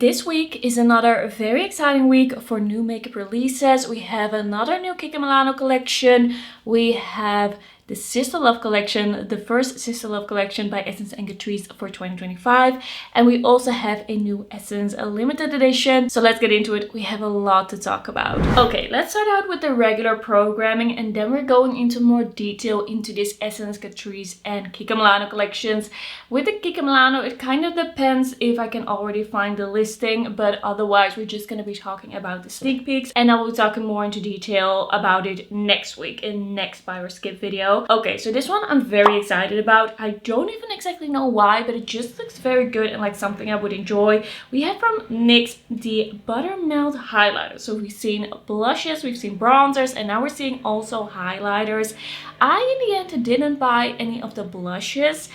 This week is another very exciting week for new makeup releases. We have another new Kiko Milano collection. We have the Sisterlove collection, the first Sisterlove collection by Essence and Catrice for 2025. And we also have a new Essence limited edition. So let's get into it. We have a lot to talk about. Okay, let's start out with the regular programming and then we're going into more detail into this Essence, Catrice and Kiko Milano collections. With the Kiko Milano, it kind of depends if I can already find the listing, but otherwise we're just going to be talking about the sneak peeks and I will be talking more into detail about it next week in next buy or skip video. Okay, so this one I'm very excited about. I don't even exactly know why, but it just looks very good and like something I would enjoy. We have from NYX the Buttermelt Highlighter. So we've seen blushes, we've seen bronzers, and now we're seeing also highlighters. I in the end didn't buy any of the blushes.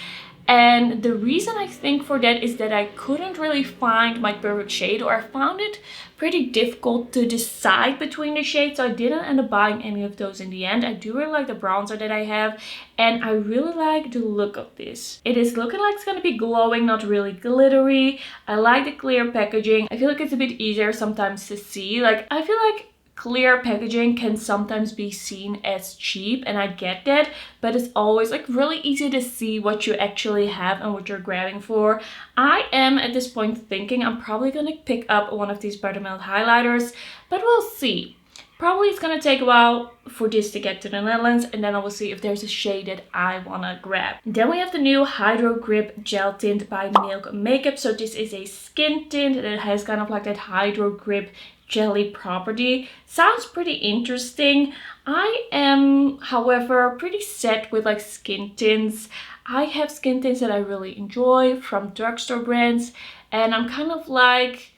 And the reason I think for that is that I couldn't really find my perfect shade, or I found it pretty difficult to decide between the shades, so I didn't end up buying any of those in the end. I do really like the bronzer that I have and I really like the look of this. It is looking like it's going to be glowing, not really glittery. I like the clear packaging. I feel like it's a bit easier sometimes to see. Like I feel like clear packaging can sometimes be seen as cheap, and I get that, but it's always like really easy to see what you actually have and what you're grabbing for. I am at this point thinking I'm probably gonna pick up one of these Buttermelt highlighters, but we'll see. Probably it's gonna take a while for this to get to the Netherlands, and then I will see if there's a shade that I wanna grab. Then we have the new Hydro Grip Gel Tint by Milk Makeup. So this is a skin tint that has kind of like that Hydro Grip jelly property. Sounds pretty interesting. I am, however, pretty set with like skin tints. I have skin tints that I really enjoy from drugstore brands, and I'm kind of like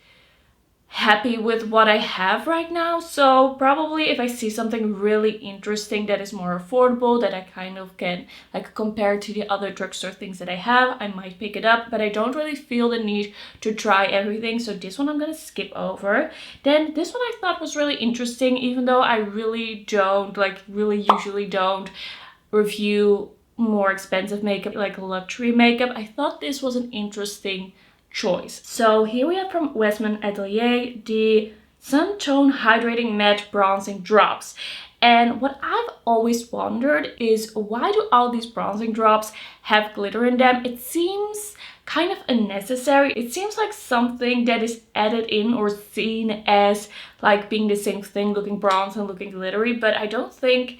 happy with what I have right now. So probably if I see something really interesting that is more affordable, that I kind of can like compare to the other drugstore things that I have, I might pick it up, but I don't really feel the need to try everything. So this one I'm gonna skip over. Then this one I thought was really interesting, even though I really usually don't review more expensive makeup, like luxury makeup. I thought this was an interesting choice. So here we have from Westman Atelier the Sun Tone Hydrating Matte Bronzing Drops. And what I've always wondered is, why do all these bronzing drops have glitter in them? It seems kind of unnecessary. It seems like something that is added in or seen as like being the same thing, looking bronze and looking glittery, but I don't think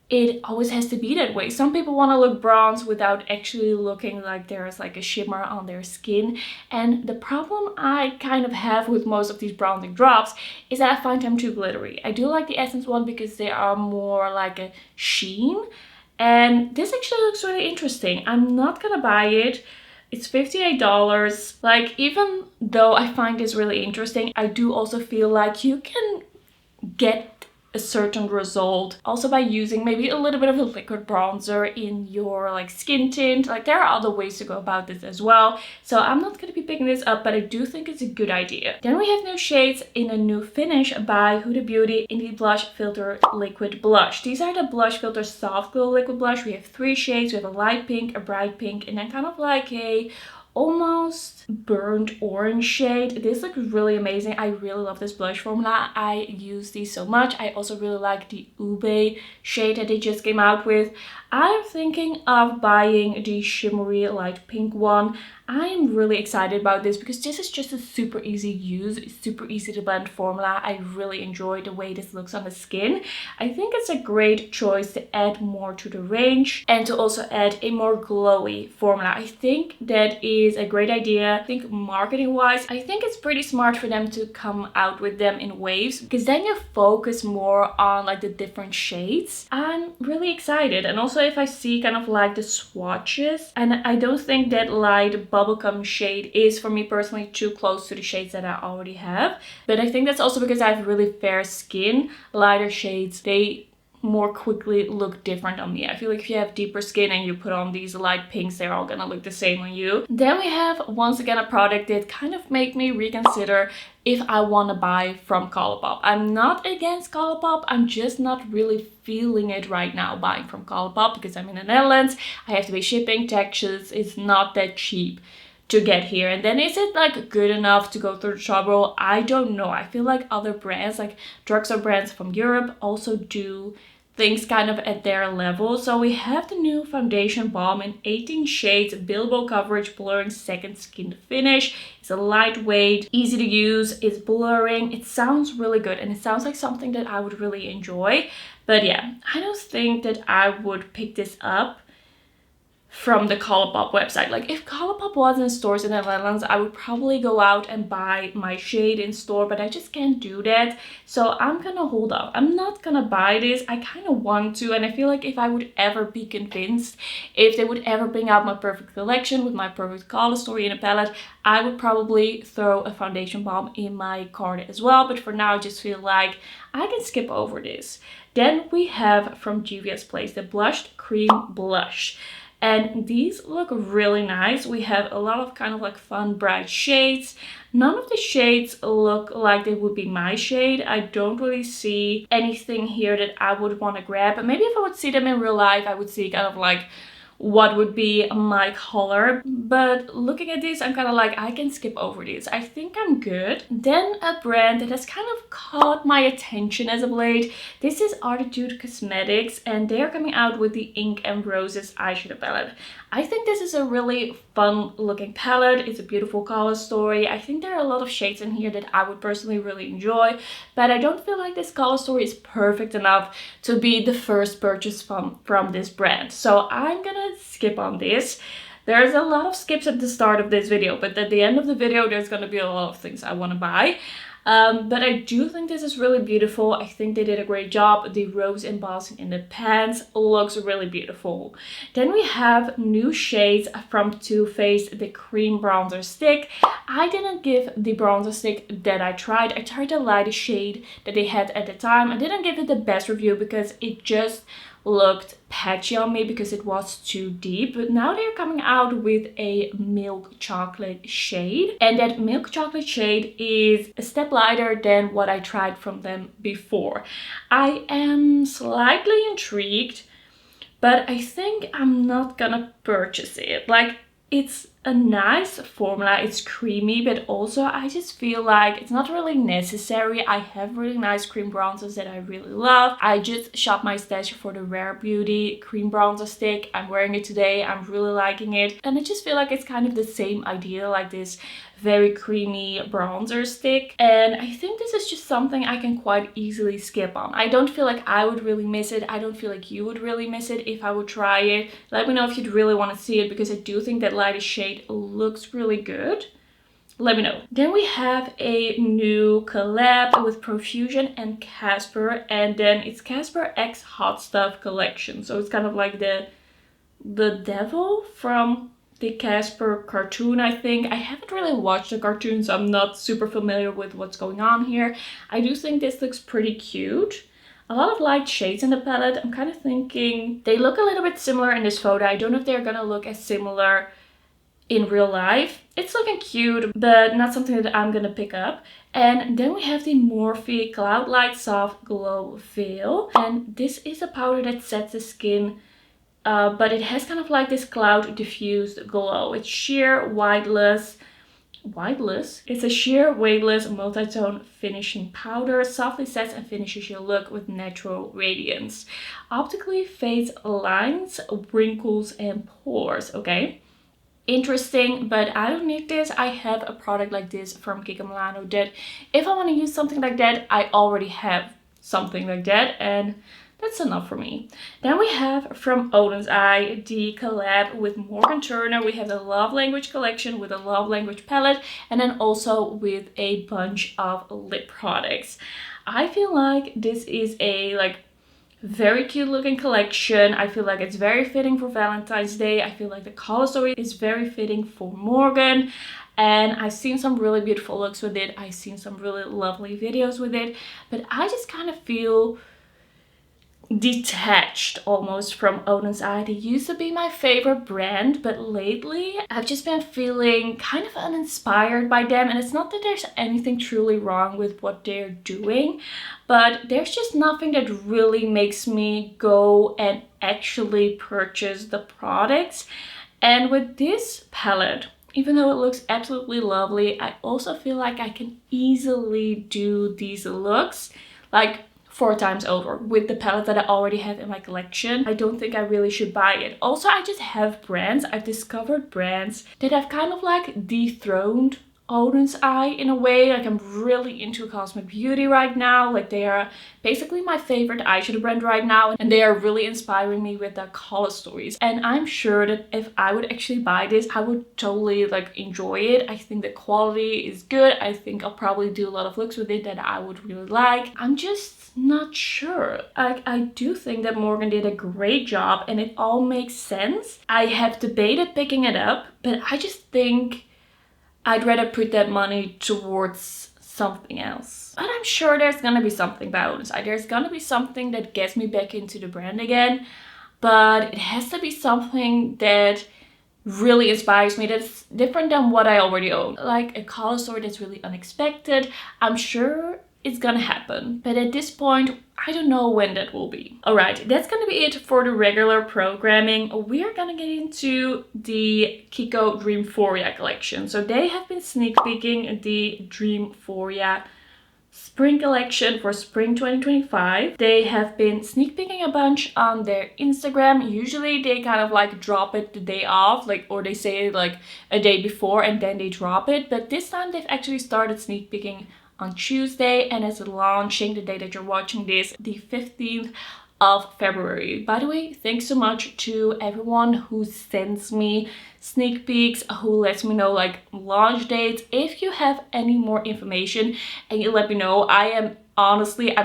it always has to be that way. Some people want to look bronze without actually looking like there's like a shimmer on their skin. And the problem I kind of have with most of these bronzing drops is that I find them too glittery. I do like the Essence one because they are more like a sheen. And this actually looks really interesting. I'm not gonna buy it. It's $58. Like, even though I find this really interesting, I do also feel like you can get a certain result also by using maybe a little bit of a liquid bronzer in your like skin tint. Like, there are other ways to go about this as well, so I'm not going to be picking this up, but I do think it's a good idea. Then we have new shades in a new finish by Huda Beauty in the Blush Filter Liquid Blush. These are the Blush Filter Soft Glow Liquid Blush. We have 3 shades. We have a light pink, a bright pink, and then kind of like a almost burnt orange shade. This looks really amazing. I really love this blush formula. I use these so much. I also really like the Ube shade that they just came out with. I'm thinking of buying the shimmery light pink one. I am really excited about this because this is just a super easy use, super easy to blend formula. I really enjoy the way this looks on the skin. I think it's a great choice to add more to the range and to also add a more glowy formula. I think that is a great idea. I think marketing wise, I think it's pretty smart for them to come out with them in waves, because then you focus more on like the different shades. I'm really excited. And also if I see kind of like the swatches, and I don't think that light bubblegum shade is for me personally too close to the shades that I already have, but I think that's also because I have really fair skin. Lighter shades, they more quickly look different on me. I feel like if you have deeper skin and you put on these light pinks, they're all gonna look the same on you. Then we have once again a product that kind of made me reconsider if I want to buy from Colourpop. I'm not against Colourpop, I'm just not really feeling it right now buying from Colourpop because I'm in the Netherlands. I have to pay shipping, taxes, it's not that cheap to get here. And then is it like good enough to go through the trouble? I don't know. I feel like other brands, like drugstore brands from Europe, also do things kind of at their level. So we have the new foundation balm in 18 shades, buildable coverage, blurring second skin finish. It's a lightweight, easy to use, it's blurring. It sounds really good and it sounds like something that I would really enjoy. But yeah, I don't think that I would pick this up from the Colourpop website. Like if Colourpop was in stores in the Netherlands, I would probably go out and buy my shade in store, but I just can't do that. So I'm gonna hold off. I'm not gonna buy this. I kind of want to, and I feel like if I would ever be convinced, if they would ever bring out my perfect collection with my perfect color story in a palette, I would probably throw a foundation balm in my cart as well. But for now, I just feel like I can skip over this. Then we have from Juvia's Place the Blushed Cream Blush. And these look really nice. We have a lot of kind of like fun bright shades. None of the shades look like they would be my shade. I don't really see anything here that I would want to grab. But maybe if I would see them in real life, I would see kind of like what would be my color. But looking at this, I'm kind of like, I can skip over this. I think I'm good. Then a brand that has kind of caught my attention as of late. This is Arttitude Cosmetics, and they're coming out with the Ink and Roses eyeshadow palette. I think this is a really fun looking palette. It's a beautiful color story. I think there are a lot of shades in here that I would personally really enjoy, but I don't feel like this color story is perfect enough to be the first purchase from this brand. So I'm gonna skip on this. There's a lot of skips at the start of this video, but at the end of the video there's gonna be a lot of things I want to buy. But I do think this is really beautiful. I think they did a great job. The rose embossing in the pans looks really beautiful. Then we have new shades from Too Faced, the cream bronzer stick. I didn't give the bronzer stick that I tried. I tried the lightest shade that they had at the time. I didn't give it the best review because it just looked patchy on me because it was too deep. But now they're coming out with a milk chocolate shade, and that milk chocolate shade is a step lighter than what I tried from them before. I am slightly intrigued, but I think I'm not gonna purchase it. Like, it's a nice formula, it's creamy, but also I just feel like it's not really necessary. I have really nice cream bronzers that I really love. I just shopped my stash for the Rare Beauty cream bronzer stick. I'm wearing it today. I'm really liking it. And I just feel like it's kind of the same idea, like this very creamy bronzer stick. And I think this is just something I can quite easily skip on. I don't feel like I would really miss it. I don't feel like you would really miss it if I would try it. Let me know if you'd really want to see it, because I do think that lightest shade looks really good. Let me know. Then we have a new collab with Profusion and Casper, and then it's Casper X Hot Stuff collection. So it's kind of like the devil from the Casper cartoon, I think. I haven't really watched the cartoon, so I'm not super familiar with what's going on here. I do think this looks pretty cute. A lot of light shades in the palette. I'm kind of thinking they look a little bit similar in this photo. I don't know if they're gonna look as similar in real life. It's looking cute, but not something that I'm gonna pick up. And then we have the Morphe Cloudlight Soft Glow Veil. And this is a powder that sets the skin, but it has kind of like this cloud diffused glow. It's sheer weightless. It's a sheer weightless multi-tone finishing powder. Softly sets and finishes your look with natural radiance. Optically fades lines, wrinkles, and pores. Okay. Interesting, but I don't need this. I have a product like this from Kiko Milano that if I want to use something like that, I already have something like that, and that's enough for me. Then we have from Oden's Eye the collab with Morgan Turner. We have the Love Language collection with a Love Language palette, and then also with a bunch of lip products. I feel like this is a very cute looking collection. I feel like it's very fitting for Valentine's Day. I feel like the color story is very fitting for Morgan, and I've seen some really beautiful looks with it. I've seen some really lovely videos with it, but I just kind of feel detached almost from Oden's Eye. They used to be my favorite brand, but lately I've just been feeling kind of uninspired by them. And it's not that there's anything truly wrong with what they're doing, but there's just nothing that really makes me go and actually purchase the products. And with this palette, even though it looks absolutely lovely, I also feel like I can easily do these looks like 4 times over with the palette that I already have in my collection. I don't think I really should buy it. Also, I just have brands. I've discovered brands that have kind of like dethroned Oden's eye in a way. Like, I'm really into Cosmic Beauty right now. Like, they are basically my favorite eyeshadow brand right now, and they are really inspiring me with their color stories. And I'm sure that if I would actually buy this, I would totally like enjoy it. I think the quality is good. I think I'll probably do a lot of looks with it that I would really like. I'm just not sure. I do think that Morgan did a great job and it all makes sense. I have debated picking it up, but I just think I'd rather put that money towards something else. But I'm sure there's gonna be something by Oden's eye. There's gonna be something that gets me back into the brand again. But it has to be something that really inspires me, that's different than what I already own. Like a color story that's really unexpected. I'm sure it's gonna happen. But at this point, I don't know when that will be. Alright, that's gonna be it for the regular programming. We are gonna get into the Kiko Dreamphoria collection. So they have been sneak peeking the Dreamphoria spring collection for spring 2025. They have been sneak peeking a bunch on their Instagram. Usually they kind of like drop it the day off, like, or they say it like a day before and then they drop it. But this time they've actually started sneak peeking on Tuesday, and it's launching the day that you're watching this, the 15th of February. By the way, thanks so much to everyone who sends me sneak peeks, who lets me know like launch dates. If you have any more information and you let me know, I'm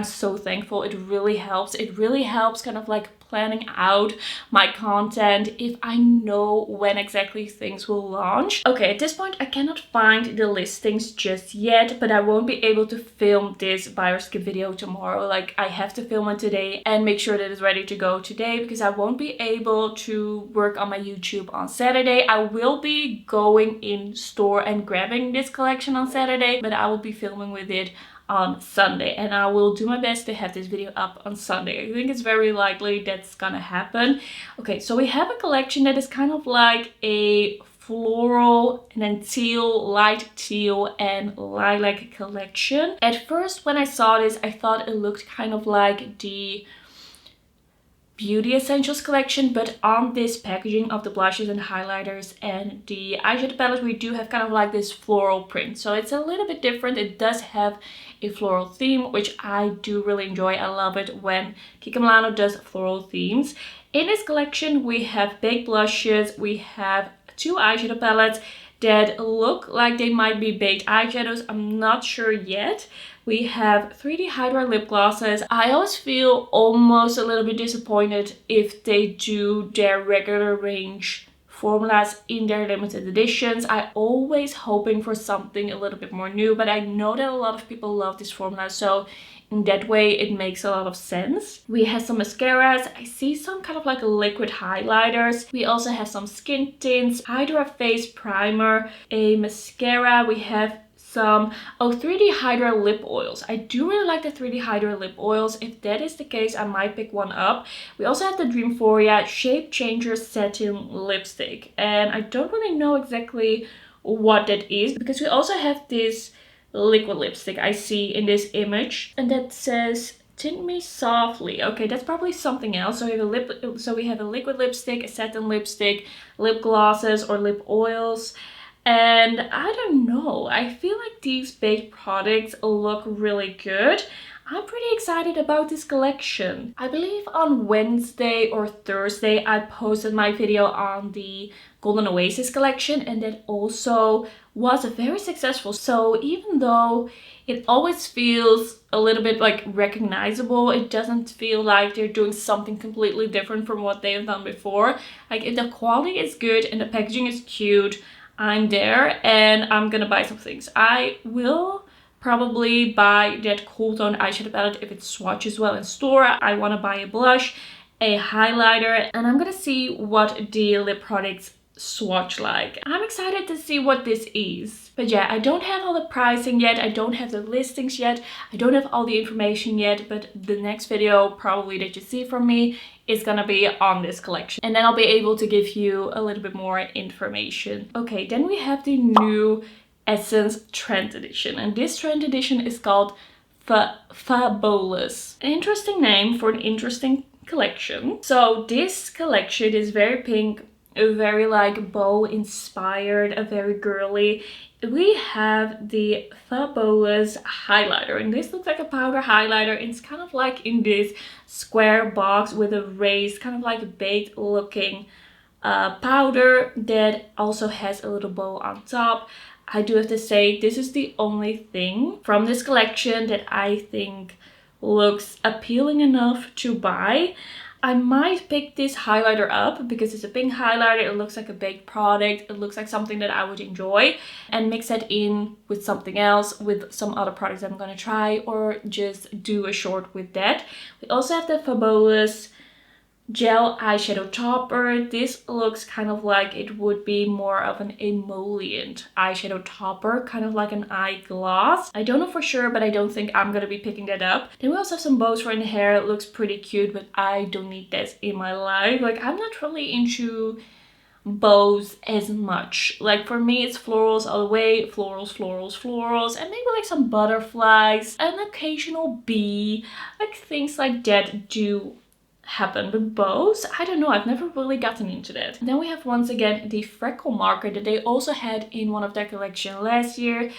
so thankful. It really helps. It really helps kind of like planning out my content if I know when exactly things will launch. Okay, at this point I cannot find the listings just yet, but I won't be able to film this buy or skip video tomorrow. Like, I have to film it today and make sure that it's ready to go today, because I won't be able to work on my YouTube on Saturday. I will be going in store and grabbing this collection on Saturday, but I will be filming with it on Sunday, and I will do my best to have this video up on Sunday. I think it's very likely that's gonna happen. Okay, so we have a collection that is kind of like a floral and then teal, light teal and lilac collection. At first when I saw this, I thought it looked kind of like the Beauty Essentials collection, but on this packaging of the blushes and highlighters and the eyeshadow palette, we do have kind of like this floral print. So it's a little bit different. It does have a floral theme, which I do really enjoy. I love it when Kiko Milano does floral themes. In this collection, we have baked blushes, we have 2 eyeshadow palettes that look like they might be baked eyeshadows. I'm not sure yet. We have 3D Hydra lip glosses. I always feel almost a little bit disappointed if they do their regular range formulas in their limited editions. I always hoping for something a little bit more new, but I know that a lot of people love this formula, so in that way it makes a lot of sense. We have some mascaras. I see some kind of like liquid highlighters. We also have some skin tints, Hydra face primer, a mascara. We have some 3D Hydra lip oils. I do really like the 3D Hydra lip oils. If that is the case, I might pick one up. We also have the Dreamphoria Shape Changer Satin Lipstick, and I don't really know exactly what that is, because we also have this liquid lipstick I see in this image, and that says Tint Me Softly. Okay, that's probably something else. So we have a liquid lipstick, a satin lipstick, lip glosses or lip oils. And I don't know, I feel like these baked products look really good. I'm pretty excited about this collection. I believe on Wednesday or Thursday I posted my video on the Golden Oasis collection, and that also was very successful. So even though it always feels a little bit like recognizable, it doesn't feel like they're doing something completely different from what they've done before. Like, if the quality is good and the packaging is cute, I'm there and I'm gonna buy some things. I will probably buy that cool tone eyeshadow palette if it swatches well in store. I want to buy a blush, a highlighter, and I'm gonna see what the lip products swatch like. I'm excited to see what this is. But yeah, I don't have all the pricing yet. I don't have the listings yet. I don't have all the information yet. But the next video probably that you see from me is gonna be on this collection. And then I'll be able to give you a little bit more information. Okay, then we have the new Essence Trend Edition. And this Trend Edition is called Fabowlous. An interesting name for an interesting collection. So this collection is very pink, very like bow inspired, a very girly. We have the Fabowlous highlighter, and this looks like a powder highlighter. It's kind of like in this square box with a raised, kind of like baked looking powder that also has a little bow on top. I do have to say, this is the only thing from this collection that I think looks appealing enough to buy. I might pick this highlighter up because it's a pink highlighter. It looks like a baked product. It looks like something that I would enjoy, and mix that in with something else, with some other products I'm gonna try, or just do a short with that. We also have the Fabowlous gel eyeshadow topper. This looks kind of like it would be more of an emollient eyeshadow topper, kind of like an eyeglass. I don't know for sure, but I don't think I'm gonna be picking that up. Then we also have some bows for in the hair. It looks pretty cute, but I don't need this in my life. Like, I'm not really into bows as much. Like, for me it's florals all the way, florals, florals, florals, and maybe like some butterflies, an occasional bee, like things like that do happen. But bows, I don't know, I've never really gotten into that. Then we have once again the freckle marker that they also had in one of their collection last year.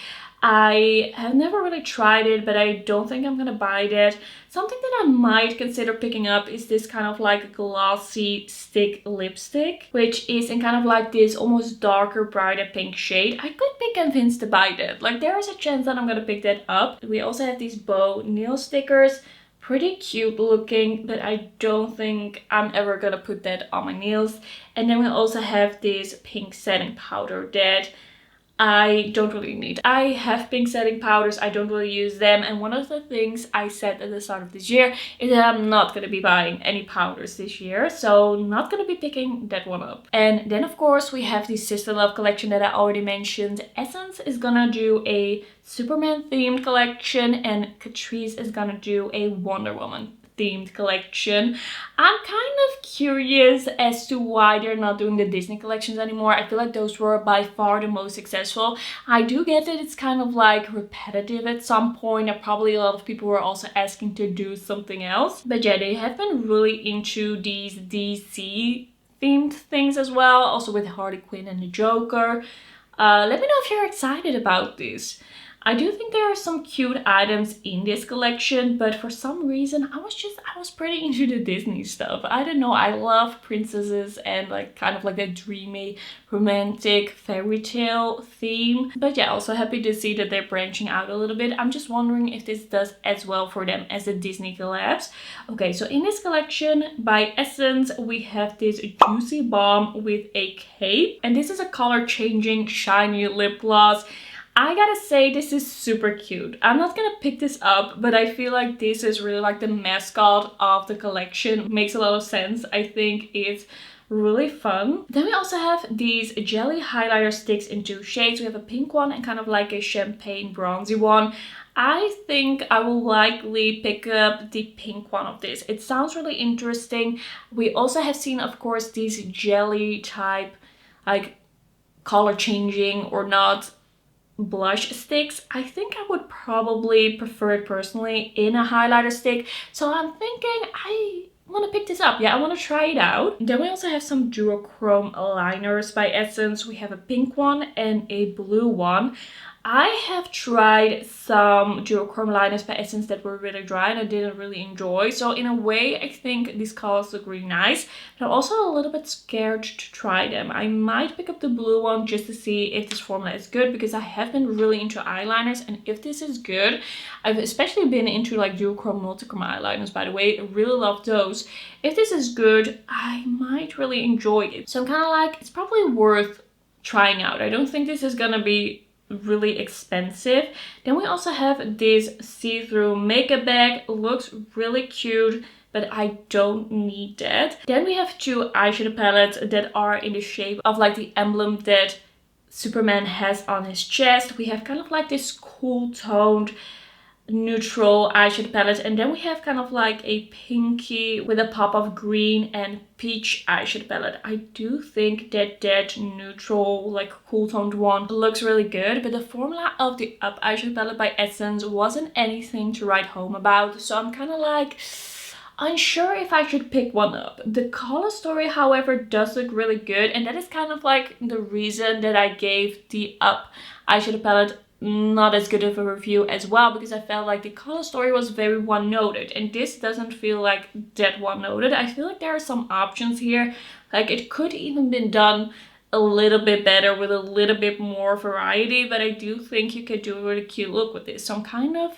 I have never really tried it, but I don't think I'm gonna buy that. Something that I might consider picking up is this kind of like glossy stick lipstick, which is in kind of like this almost darker, brighter pink shade. I could be convinced to buy that. Like, there is a chance that I'm gonna pick that up. We also have these bow nail stickers. Pretty cute looking, but I don't think I'm ever gonna put that on my nails. And then we also have this pink setting powder that I don't really need. I have pink setting powders, I don't really use them, and one of the things I said at the start of this year is that I'm not going to be buying any powders this year, so not going to be picking that one up. And then of course we have the Sisterlove collection that I already mentioned. Essence is gonna do a Superman themed collection, and Catrice is gonna do a Wonder Woman themed collection. I'm kind of curious as to why they're not doing the Disney collections anymore. I feel like those were by far the most successful. I do get that it's kind of like repetitive at some point, and probably a lot of people were also asking to do something else. But yeah, they have been really into these DC themed things as well, also with Harley Quinn and the Joker. Let me know if you're excited about this. I do think there are some cute items in this collection, but for some reason I was pretty into the Disney stuff. I don't know, I love princesses and like kind of like that dreamy, romantic fairy tale theme. But yeah, also happy to see that they're branching out a little bit. I'm just wondering if this does as well for them as the Disney collabs. Okay, so in this collection by Essence, we have this Juicy Balm with a cape. And this is a color changing shiny lip gloss. I gotta say, this is super cute. I'm not gonna pick this up, but I feel like this is really like the mascot of the collection. Makes a lot of sense. I think it's really fun. Then we also have these jelly highlighter sticks in two shades. We have a pink one and kind of like a champagne bronzy one. I think I will likely pick up the pink one of this. It sounds really interesting. We also have seen, of course, these jelly type, like color changing or not, blush sticks. I think I would probably prefer it personally in a highlighter stick. So I'm thinking I want to pick this up. Yeah, I want to try it out. Then we also have some duochrome liners by Essence. We have a pink one and a blue one. I have tried some duochrome liners by Essence that were really dry and I didn't really enjoy. So in a way, I think these colors look really nice. But I'm also a little bit scared to try them. I might pick up the blue one just to see if this formula is good, because I have been really into eyeliners, and if this is good, I've especially been into like duochrome multichrome eyeliners, by the way. I really love those. If this is good, I might really enjoy it. So I'm kind of like, it's probably worth trying out. I don't think this is gonna be really expensive. Then we also have this see-through makeup bag. It looks really cute. but I don't need that. Then we have two eyeshadow palettes that are in the shape of like the emblem that Superman has on his chest. We have kind of like this cool toned neutral eyeshadow palette, and then we have kind of like a pinky with a pop of green and peach eyeshadow palette. I do think that that neutral like cool toned one looks really good, but the formula of the Up eyeshadow palette by Essence wasn't anything to write home about, so I'm kind of like unsure if I should pick one up. The color story, however, does look really good, and that is kind of like the reason that I gave the Up eyeshadow palette not as good of a review as well, because I felt like the color story was very one-noted, and this doesn't feel like that one-noted. I feel like there are some options here, like it could even been done a little bit better with a little bit more variety, but I do think you could do a really cute look with this. So I'm kind of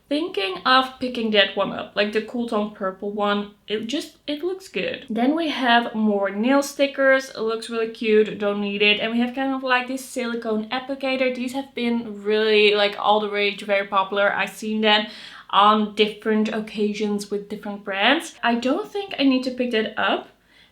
thinking of picking that one up, like the cool tone purple one. It looks good. Then we have more nail stickers. It looks really cute, don't need it. And we have kind of like this silicone applicator. These have been really like all the rage, very popular. I've seen them on different occasions with different brands. I don't think I need to pick that up,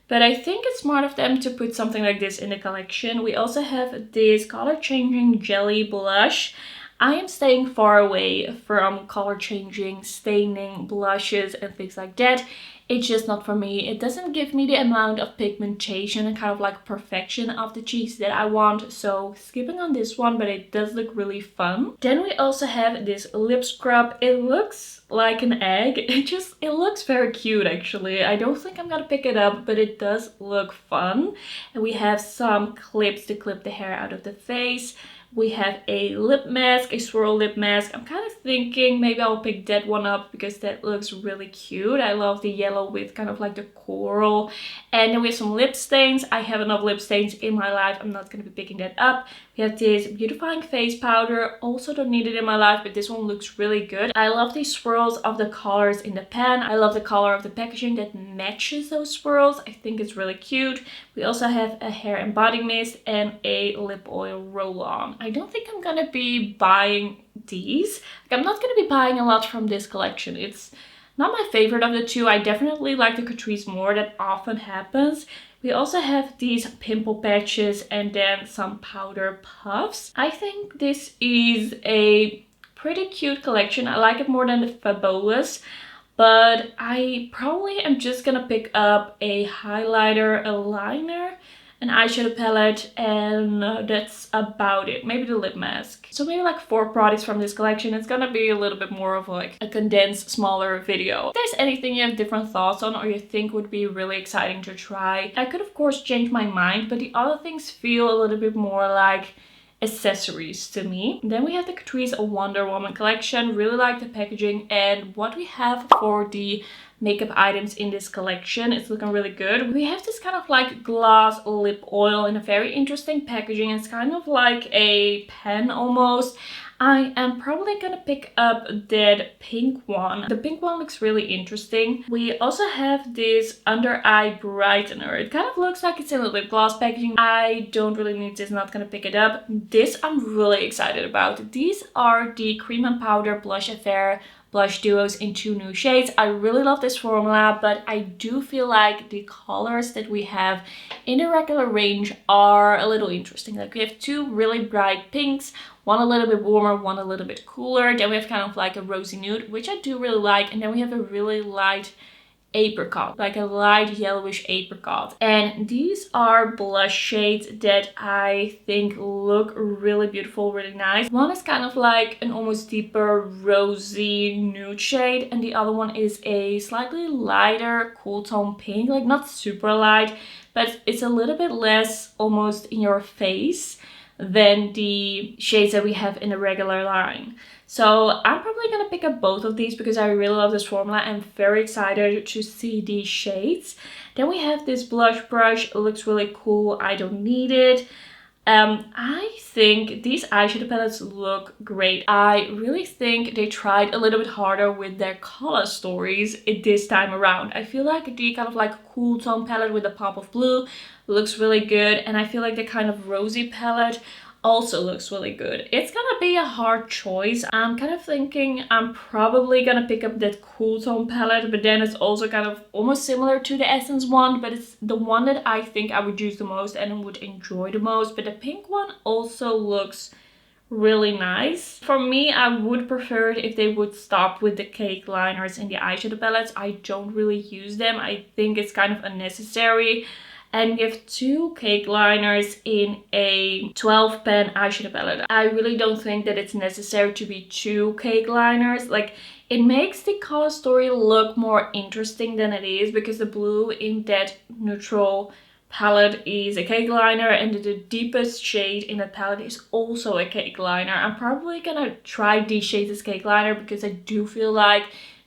but I think it's smart of them to put something like this in the collection. We also have this color changing jelly blush. I am staying far away from color changing, staining blushes and things like that. It's just not for me. It doesn't give me the amount of pigmentation and kind of like perfection of the cheeks that I want. So skipping on this one, but it does look really fun. Then we also have this lip scrub. It looks like an egg. It looks very cute actually. I don't think I'm gonna pick it up, but it does look fun. And we have some clips to clip the hair out of the face. We have a lip mask, a swirl lip mask. I'm kind of thinking maybe I'll pick that one up because that looks really cute. I love the yellow with kind of like the coral. And then we have some lip stains. I have enough lip stains in my life. I'm not going to be picking that up. We have this beautifying face powder. Also don't need it in my life, but this one looks really good. I love these swirls of the colors in the pan. I love the color of the packaging that matches those swirls. I think it's really cute. We also have a hair and body mist and a lip oil roll-on. I don't think I'm gonna be buying these. Like, I'm not gonna be buying a lot from this collection. It's not my favorite of the two. I definitely like the Catrice more. That often happens. We also have these pimple patches and then some powder puffs. I think this is a pretty cute collection. I like it more than the Fabowlous, but I probably am just gonna pick up a highlighter, a liner, an eyeshadow palette, and that's about it. Maybe the lip mask. So maybe like 4 products from this collection. It's gonna be a little bit more of like a condensed, smaller video. If there's anything you have different thoughts on or you think would be really exciting to try, I could of course change my mind, but the other things feel a little bit more like accessories to me. Then we have the Catrice Wonder Woman collection. Really like the packaging and what we have for the makeup items in this collection. It's looking really good. We have this kind of like glass lip oil in a very interesting packaging. It's kind of like a pen almost. I am probably gonna pick up that pink one. The pink one looks really interesting. We also have this under eye brightener. It kind of looks like it's in a lip gloss packaging. I don't really need this, not gonna pick it up. This I'm really excited about. These are the Cream and Powder Blush Affair blush duos in 2 new shades. I really love this formula, but I do feel like the colors that we have in the regular range are a little interesting. Like we have 2 really bright pinks, one a little bit warmer, one a little bit cooler. Then we have kind of like a rosy nude, which I do really like. And then we have a really light apricot, like a light yellowish apricot. And these are blush shades that I think look really beautiful, really nice. One is kind of like an almost deeper rosy nude shade, and the other one is a slightly lighter cool tone pink, like not super light, but it's a little bit less almost in your face than the shades that we have in the regular line. So I'm probably gonna pick up both of these because I really love this formula. I'm very excited to see these shades. Then we have this blush brush. It looks really cool. I don't need it. I think these eyeshadow palettes look great. I really think they tried a little bit harder with their color stories this time around. I feel like the kind of like cool tone palette with a pop of blue looks really good, and I feel like the kind of rosy palette also looks really good. It's gonna be a hard choice. I'm kind of thinking I'm probably gonna pick up that Cool Tone palette, but then it's also kind of almost similar to the Essence one, but it's the one that I think I would use the most and would enjoy the most. But the pink one also looks really nice. For me, I would prefer it if they would stop with the cake liners and the eyeshadow palettes. I don't really use them. I think it's kind of unnecessary. And you have 2 cake liners in a 12 pan eyeshadow palette. I really don't think that it's necessary to be 2 cake liners. Like, it makes the color story look more interesting than it is, because the blue in that neutral palette is a cake liner, and the deepest shade in the palette is also a cake liner. I'm probably gonna try these shades as cake liner because I do feel like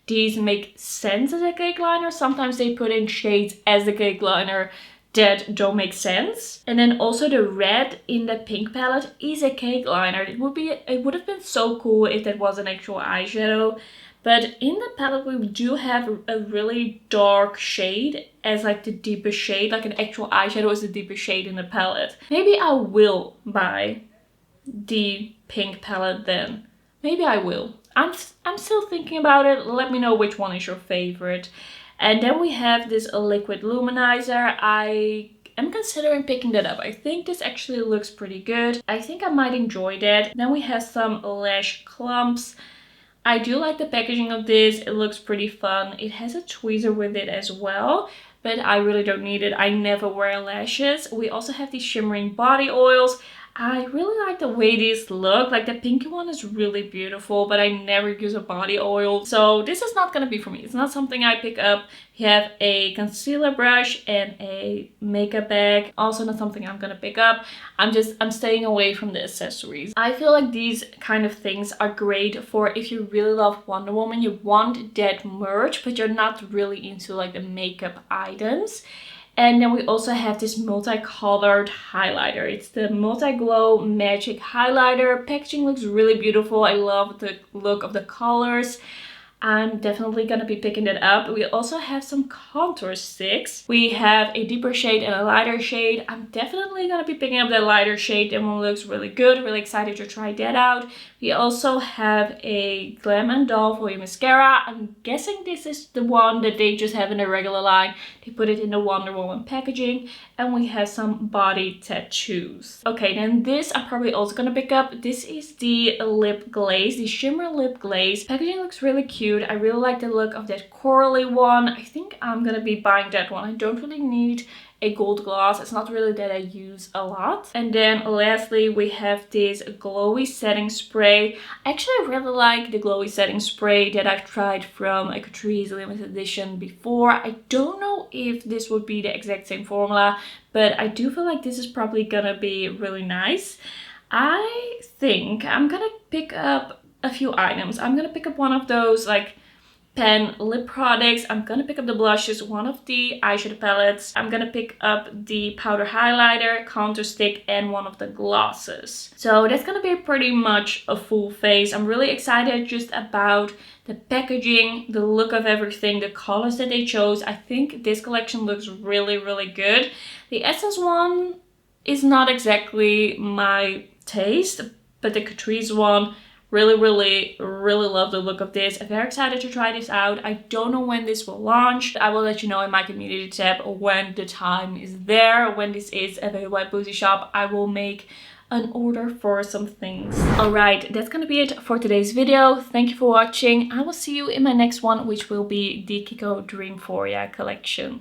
these make sense as a cake liner. Sometimes they put in shades as a cake liner that don't make sense. And then also the red in the pink palette is a cake liner. It would have been so cool if that was an actual eyeshadow. But in the palette we do have a really dark shade as like the deepest shade, like an actual eyeshadow is the deepest shade in the palette. Maybe I will buy the pink palette then. Maybe I will. I'm still thinking about it. Let me know which one is your favorite. And then we have this liquid luminizer. I am considering picking that up. I think this actually looks pretty good. I think I might enjoy that. Then we have some lash clumps. I do like the packaging of this. It looks pretty fun. It has a tweezer with it as well, but I really don't need it. I never wear lashes. We also have these shimmering body oils. I really like the way these look. Like the pinky one is really beautiful, but I never use a body oil. So this is not gonna be for me. It's not something I pick up. We have a concealer brush and a makeup bag. Also not something I'm gonna pick up. I'm staying away from the accessories. I feel like these kind of things are great for if you really love Wonder Woman. You want that merch, but you're not really into like the makeup items. And then we also have this multicolored highlighter. It's the Multi-Glow Magic Highlighter. Packaging looks really beautiful. I love the look of the colors. I'm definitely gonna be picking that up. We also have some contour sticks. We have a deeper shade and a lighter shade. I'm definitely gonna be picking up that lighter shade. That one looks really good. Really excited to try that out. We also have a Glam & Dolphin mascara. I'm guessing this is the one that they just have in a regular line. They put it in the Wonder Woman packaging. And we have some body tattoos. Okay, then this I'm probably also gonna pick up. This is the lip glaze, the shimmer lip glaze. Packaging looks really cute. I really like the look of that corally one. I think I'm gonna be buying that one. I don't really need a gold gloss. It's not really that I use a lot. And then lastly we have this glowy setting spray. I actually really like the glowy setting spray that I've tried from a Catrice limited edition before. I don't know if this would be the exact same formula, but I do feel like this is probably gonna be really nice. I think I'm gonna pick up a few items. I'm gonna pick up one of those like pen lip products. I'm gonna pick up the blushes, one of the eyeshadow palettes. I'm gonna pick up the powder highlighter, contour stick, and one of the glosses. So that's gonna be pretty much a full face. I'm really excited just about the packaging, the look of everything, the colors that they chose. I think this collection looks really, really good. The Essence one is not exactly my taste, but the Catrice one, really love the look of this. I'm very excited to try this out. I don't know when this will launch. I will let you know in my community tab when the time is there. When this is available at Boozy Shop, I will make an order for some things. Alright, that's gonna be it for today's video. Thank you for watching. I will see you in my next one, which will be the Kiko Dreamphoria collection.